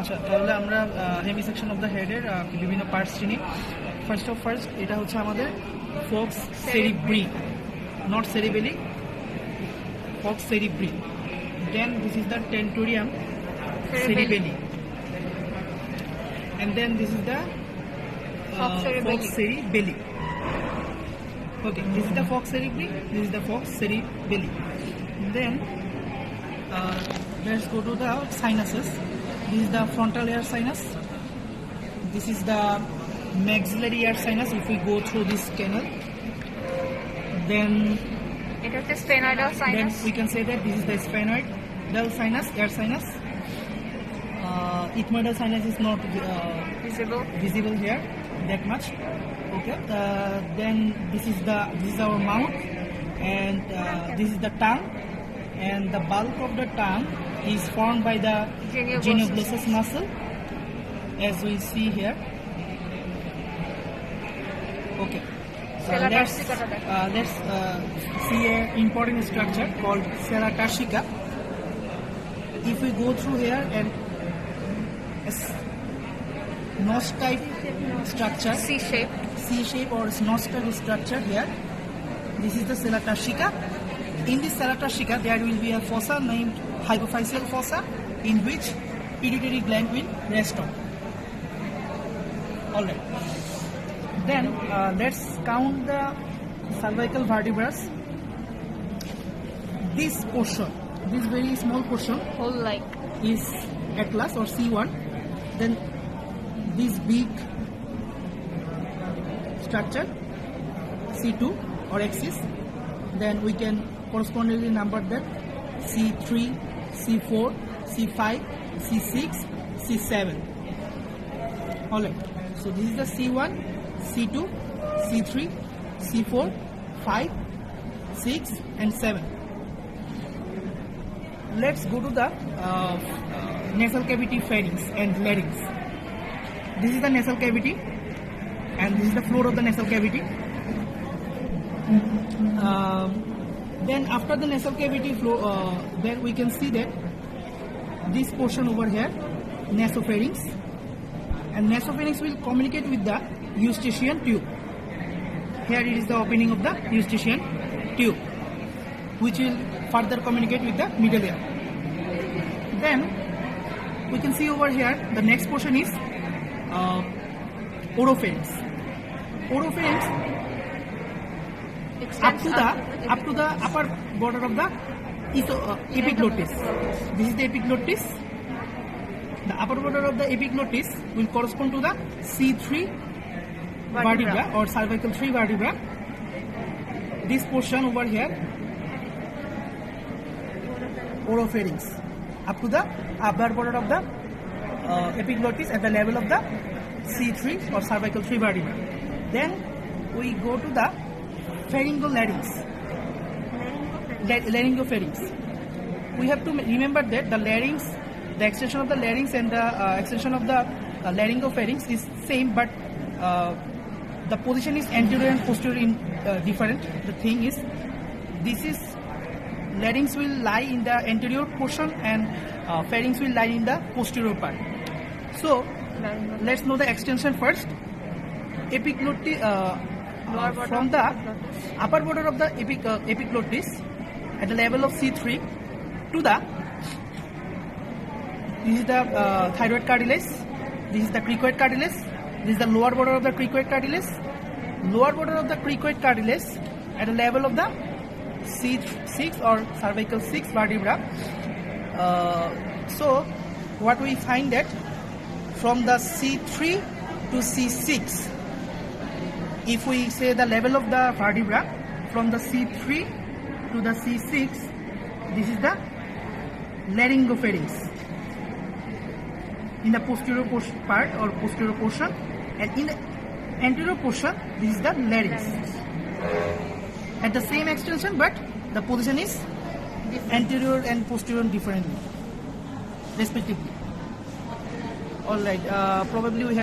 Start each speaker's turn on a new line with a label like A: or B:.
A: আচ্ছা, তাহলে আমরা হেমিসেকশন অফ দ্য হেডের বিভিন্ন পার্টস চিনি। ফার্স্ট এটা হচ্ছে আমাদের falx cerebri, not cerebelli, falx cerebri. Then this is the tentorium cerebelli, and then this is the fox cerebelli. Okay, this is the fox cerebri, this is the fox cerebelli. Then let's go to the sinuses. This is the frontal air sinus, this is the maxillary air sinus if we go through this canal. Then
B: it is the sphenoidal sinus.
A: Then we can say that this is the sphenoidal sinus, air sinus. Ethmoidal sinus is not visible here that much. Okay. Then this is our mouth, and this is the tongue, and the bulk of the tongue is formed by the genioglossus muscle, as we see here. Okay. Let's see an important structure called sella turcica. If we go through here and notch type structure, C-shape or notch type structure here, this is the sella turcica. In this sella turcica there will be a fossa named hypophyseal fossa, in which pituitary gland will rest on. Alright. Then let's count the cervical vertebrae. This portion, this very small portion,
B: whole like
A: is atlas or C1. Then this big structure C2 or axis, then we can correspondingly number that C3, C4, C5, C6, C7. Alright, so this is the C1, C2, C3, C4, 5, 6 and 7. Let's go to the nasal cavity, pharynx and larynx. This is the nasal cavity, and this is the floor of the nasal cavity. Then after the nasal cavity floor, then we can see that this portion over here, nasopharynx, and nasopharynx will communicate with the eustachian tube. Here it is the opening of the eustachian tube, which will further communicate with the middle ear. Then we can see over here the next portion is oropharynx. Oropharynx up to the upper border of the epiglottis. This is the epiglottis. The upper border of the epiglottis will correspond to the C3 vertebra or cervical 3 vertebra. This portion over here, oropharynx, up to the upper border of the epiglottis at the level of the C3 or cervical 3 vertebra. Then we go to the pharyngolarynx. Laryngopharynx. We have to remember that the larynx, the extension of the larynx and the extension of the laryngopharynx is same, but the position is anterior and posterior in different. The thing is, this is larynx will lie in the anterior portion and pharynx will lie in the posterior part. So let's know the extension first. Epiglottis, from the upper border of the epiglottis at the level of C3 to the, this is the thyroid cartilage, this is the cricoid cartilage, this is the lower border of the cricoid cartilage, lower border of the cricoid cartilage at the level of the C6 or cervical 6 vertebra. So what we find that from the C3 to C6, if we say the level of the vertebra from the C3 to the C6, this is the laryngopharynx. In the posterior part or posterior portion, and in the anterior portion, this is the larynx. At the same extension, but the position is anterior and posterior differently, respectively. All right, probably we have